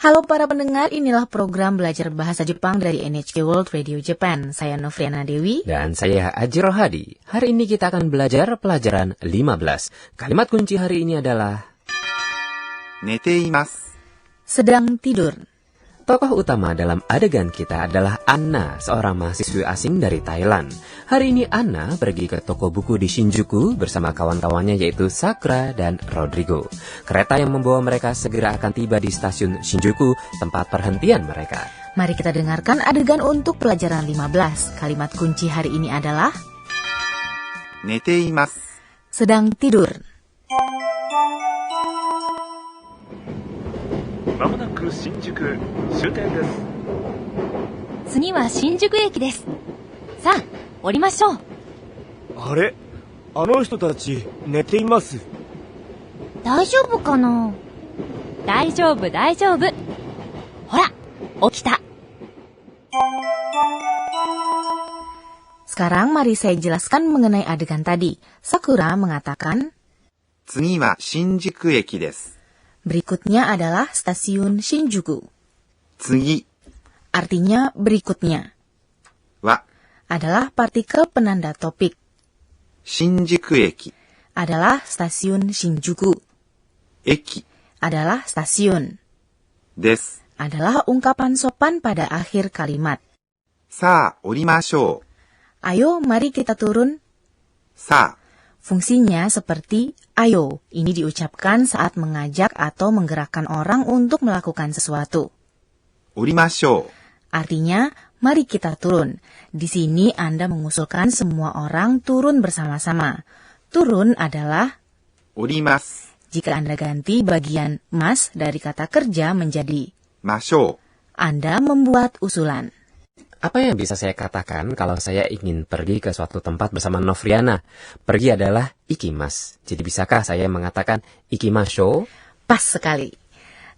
Halo para pendengar, inilah program belajar bahasa Jepang dari NHK World Radio Japan. Saya Novriana Dewi. Dan saya Haji Rohadi. Hari ini kita akan belajar pelajaran 15. Kalimat kunci hari ini adalah 寝ています。 sedang tidur. Tokoh utama dalam adegan kita adalah Anna, seorang mahasiswi asing dari Thailand. Hari ini Anna pergi ke toko buku di Shinjuku bersama kawan-kawannya yaitu Sakura dan Rodrigo. Kereta yang membawa mereka segera akan tiba di stasiun Shinjuku, tempat perhentian mereka. Mari kita dengarkan adegan untuk pelajaran 15. Kalimat kunci hari ini adalah 寝ています。 sedang tidur. まもなく新宿終点です。次は新宿駅です。さあ、降りましょう。あれ、あの人たち寝ています。大丈夫かな？大丈夫、大丈夫。ほら、起きた。 Sekarang mari saya jelaskan mengenai adegan tadi. Sakura mengatakan, 次は新宿駅です。 berikutnya adalah stasiun Shinjuku. 次 Artinya berikutnya は adalah partikel penanda topik. 新宿駅。 Adalah stasiun Shinjuku. 駅 Adalah stasiun. です。 Adalah ungkapan sopan pada akhir kalimat. さあ、降りましょう。 Ayo, mari kita turun. さあ、 Fungsinya seperti ayo. Ini diucapkan saat mengajak atau menggerakkan orang untuk melakukan sesuatu. 降りましょう。 Artinya, mari kita turun. Di sini Anda mengusulkan semua orang turun bersama-sama. Turun adalah 降ります。 jika Anda ganti bagian mas dari kata kerja menjadi ましょう。 Anda membuat usulan. Apa yang bisa saya katakan kalau saya ingin pergi ke suatu tempat bersama Novriana? Pergi adalah ikimas. Jadi bisakah saya mengatakan ikimasho? Pas sekali.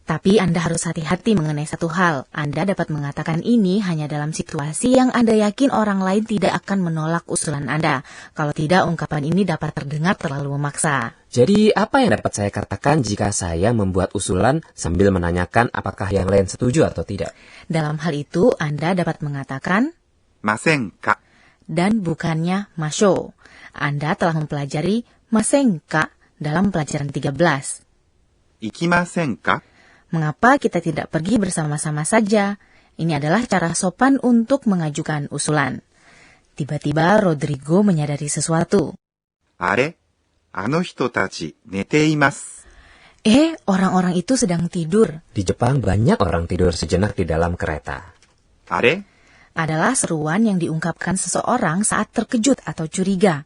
Tapi Anda harus hati-hati mengenai satu hal. Anda dapat mengatakan ini hanya dalam situasi yang Anda yakin orang lain tidak akan menolak usulan Anda. Kalau tidak, ungkapan ini dapat terdengar terlalu memaksa. Jadi apa yang dapat saya katakan jika saya membuat usulan sambil menanyakan apakah yang lain setuju atau tidak? Dalam hal itu, Anda dapat mengatakan ませんか。 dan bukannya masho. Anda telah mempelajari masenka dalam pelajaran 13. 行きませんか。 Mengapa kita tidak pergi bersama-sama saja? Ini adalah cara sopan untuk mengajukan usulan. Tiba-tiba Rodrigo menyadari sesuatu. あれ、あの人たち寝ています。 Orang-orang itu sedang tidur. Di Jepang banyak orang tidur sejenak di dalam kereta. あれ、 Adalah seruan yang diungkapkan seseorang saat terkejut atau curiga.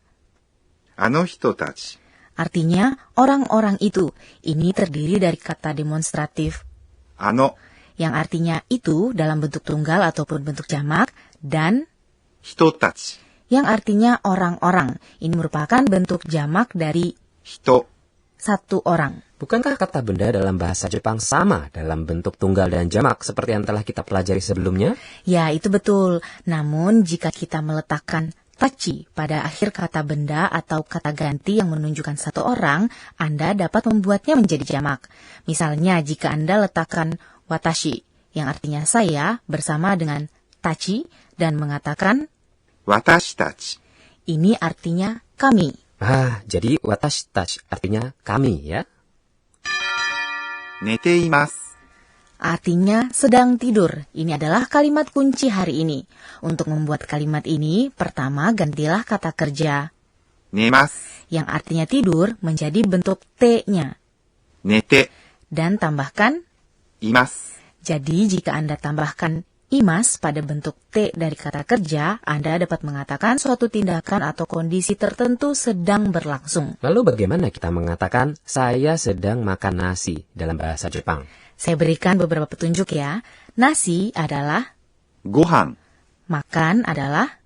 あの人たち。 Artinya, orang-orang itu. Ini terdiri dari kata demonstratif あの yang artinya itu dalam bentuk tunggal ataupun bentuk jamak, dan 人たち。 yang artinya orang-orang. Ini merupakan bentuk jamak dari 人。 satu orang. Bukankah kata benda dalam bahasa Jepang sama dalam bentuk tunggal dan jamak seperti yang telah kita pelajari sebelumnya? Ya, itu betul. Namun, jika kita meletakkan tachi pada akhir kata benda atau kata ganti yang menunjukkan satu orang, Anda dapat membuatnya menjadi jamak. Misalnya, jika Anda letakkan watashi, yang artinya saya, bersama dengan tachi, dan mengatakan 私たち。 ini artinya kami. Jadi watashi tachi artinya kami ya. 寝ています。 Artinya sedang tidur. Ini adalah kalimat kunci hari ini. Untuk membuat kalimat ini, pertama gantilah kata kerja 寝ます。 yang artinya tidur menjadi bentuk T-nya. 寝て Dan tambahkan います。 jadi jika Anda tambahkan imas pada bentuk T dari kata kerja, Anda dapat mengatakan suatu tindakan atau kondisi tertentu sedang berlangsung. Lalu bagaimana kita mengatakan saya sedang makan nasi dalam bahasa Jepang? Saya berikan beberapa petunjuk ya. Nasi adalah, ご飯。 makan adalah,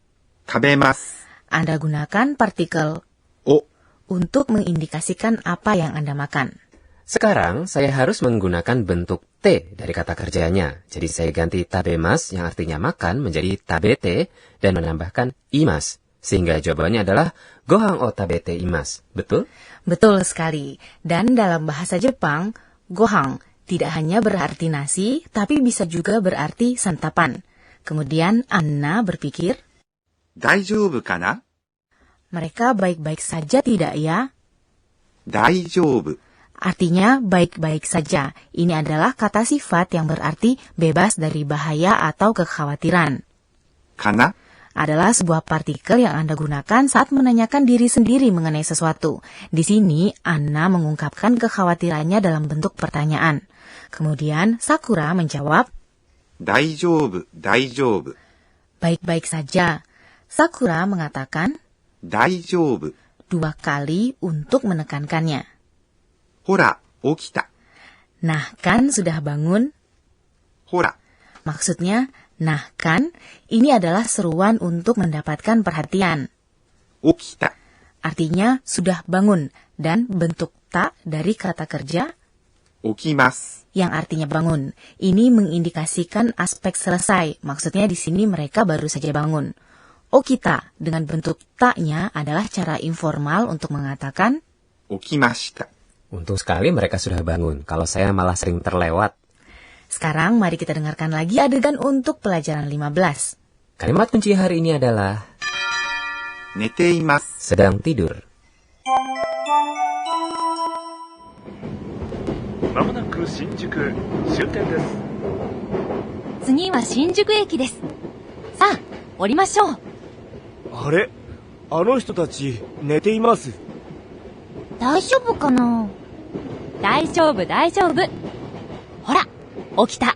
食べます。 Anda gunakan partikel お。 untuk mengindikasikan apa yang Anda makan. Sekarang saya harus menggunakan bentuk T dari kata kerjanya. Jadi saya ganti tabemas yang artinya makan menjadi tabete dan menambahkan imas. Sehingga jawabannya adalah gohan o tabete imas. Betul? Betul sekali. Dan dalam bahasa Jepang, gohan Tidak hanya berarti nasi, tapi bisa juga berarti santapan. Kemudian Anna berpikir, 大丈夫かな mereka baik-baik saja tidak ya? 大丈夫 Artinya baik-baik saja. Ini adalah kata sifat yang berarti bebas dari bahaya atau kekhawatiran. かな Adalah sebuah partikel yang Anda gunakan saat menanyakan diri sendiri mengenai sesuatu. Di sini, Anna mengungkapkan kekhawatirannya dalam bentuk pertanyaan. Kemudian, Sakura menjawab, 大丈夫、大丈夫、 baik-baik saja. Sakura mengatakan 大丈夫。 2 kali untuk menekankannya. ほら、起きた。 Nah kan sudah bangun? ほら、 Maksudnya, nah kan, ini adalah seruan untuk mendapatkan perhatian. 起きた。 Artinya sudah bangun dan bentuk ta dari kata kerja 起きます。 yang artinya bangun. Ini mengindikasikan aspek selesai. Maksudnya di sini mereka baru saja bangun. Okita dengan bentuk ta-nya adalah cara informal untuk mengatakan 起きました。 Untung sekali mereka sudah bangun. Kalau saya malah sering terlewat. sekarang mari kita dengarkan lagi adegan untuk pelajaran 15. Kalimat kunci hari ini adalah 寝ています。 sedang tidur. まもなく新宿終点です。次は新宿駅です。さあ、降りましょう。あれあの人たち寝ています。大丈夫かな？大丈夫、大丈夫。ほら、起きた。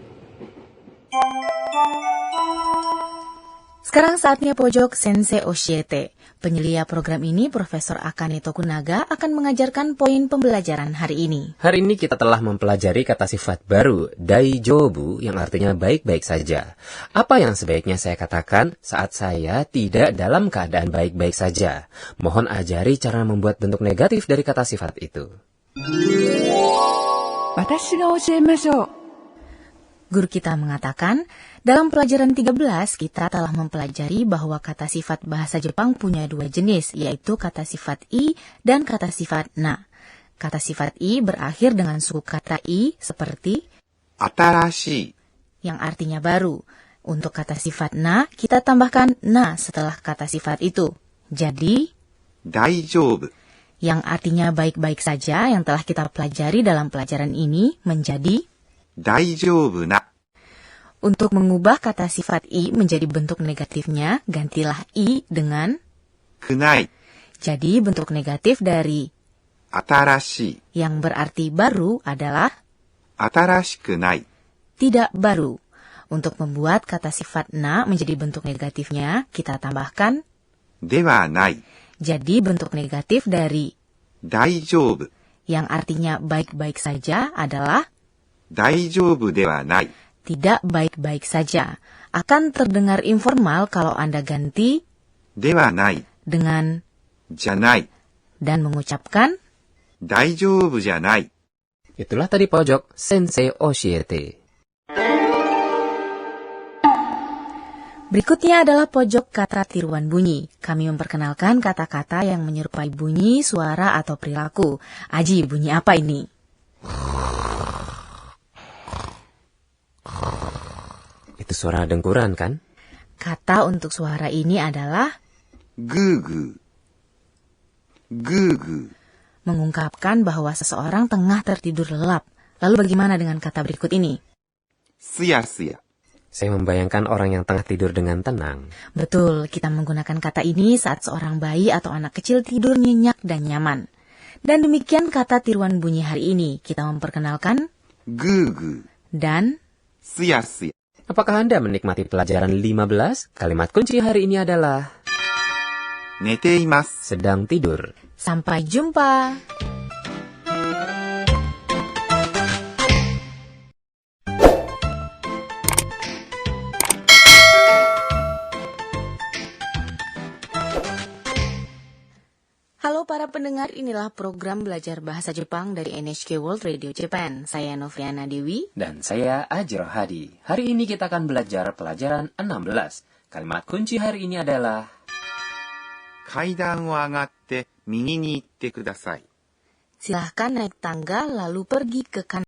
Sekarang saatnya pojok Sensei Oshiete. Penyelia program ini, Profesor Akane Tokunaga, akan mengajarkan poin pembelajaran hari ini. Hari ini kita telah mempelajari kata sifat baru, daijobu, yang artinya baik-baik saja. Apa yang sebaiknya saya katakan saat saya tidak dalam keadaan baik-baik saja? Mohon ajari cara membuat bentuk negatif dari kata sifat itu. Guru kita mengatakan, dalam pelajaran 13 kita telah mempelajari bahwa kata sifat bahasa Jepang punya 2 jenis, yaitu kata sifat i dan kata sifat na. Kata sifat i berakhir dengan suku kata i seperti 新しい、 yang artinya baru. Untuk kata sifat na, kita tambahkan na setelah kata sifat itu. Jadi, 大丈夫、 yang artinya baik-baik saja yang telah kita pelajari dalam pelajaran ini menjadi 大丈夫な、 untuk mengubah kata sifat i menjadi bentuk negatifnya, gantilah i dengan くない、 jadi bentuk negatif dari 新しい、 yang berarti baru adalah 新しくない、 tidak baru. Untuk membuat kata sifat na menjadi bentuk negatifnya, kita tambahkan ではない、 jadi bentuk negatif dari 大丈夫、 yang artinya baik-baik saja adalah 大丈夫ではない、 tidak baik-baik saja. Akan terdengar informal kalau Anda ganti ではない、 dengan じゃない、 dan mengucapkan 大丈夫じゃない。 Itulah tadi pojok Sensei Oshiete. Berikutnya adalah pojok kata tiruan bunyi. Kami memperkenalkan kata-kata yang menyerupai bunyi, suara, atau perilaku. Aji, bunyi apa ini? Itu suara dengkuran kan? Kata untuk suara ini adalah グーグー、グーグー、 mengungkapkan bahwa seseorang tengah tertidur lelap. Lalu bagaimana dengan kata berikut ini? すやすや、 Saya membayangkan orang yang tengah tidur dengan tenang. Betul, kita menggunakan kata ini saat seorang bayi atau anak kecil tidur nyenyak dan nyaman. Dan demikian kata tiruan bunyi hari ini. Kita memperkenalkan グーグー、 dan すやすや。 Apakah Anda menikmati pelajaran 15? Kalimat kunci hari ini adalah 寝ています。 sedang tidur. sampai jumpa. Halo para pendengar, inilah program belajar bahasa Jepang dari NHK World Radio Japan. Saya Novriana Dewi. Dan saya Ajiro Hadi. Hari ini kita akan belajar pelajaran 16. Kalimat kunci hari ini adalah 階段を上がって右に行ってください。 Silahkan naik tangga lalu pergi ke kanan.